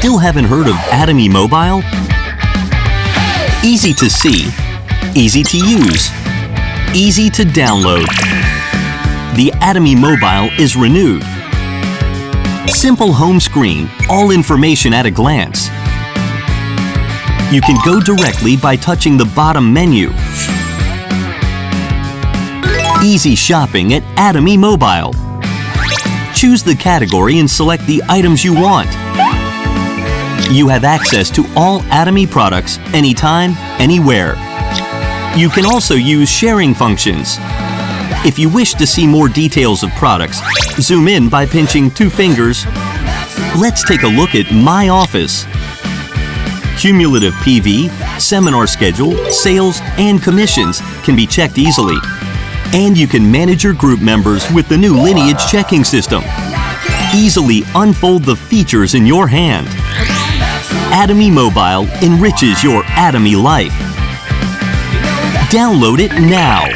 Still haven't heard of Atomy Mobile? Easy to see, easy to use, easy to download. The Atomy Mobile is renewed. Simple home screen, all information at a glance. You can go directly by touching the bottom menu. Easy shopping at Atomy Mobile. Choose the category and select the items you want. You have access to all Atomy products anytime, anywhere. You can also use sharing functions. If you wish to see more details of products, zoom in by pinching 2 fingers. Let's take a look at My Office. Cumulative PV, seminar schedule, sales, and commissions can be checked easily. And you can manage your group members with the new Lineage checking system. Easily unfold the features in your hand. Atomy Mobile enriches your Atomy life. Download it now.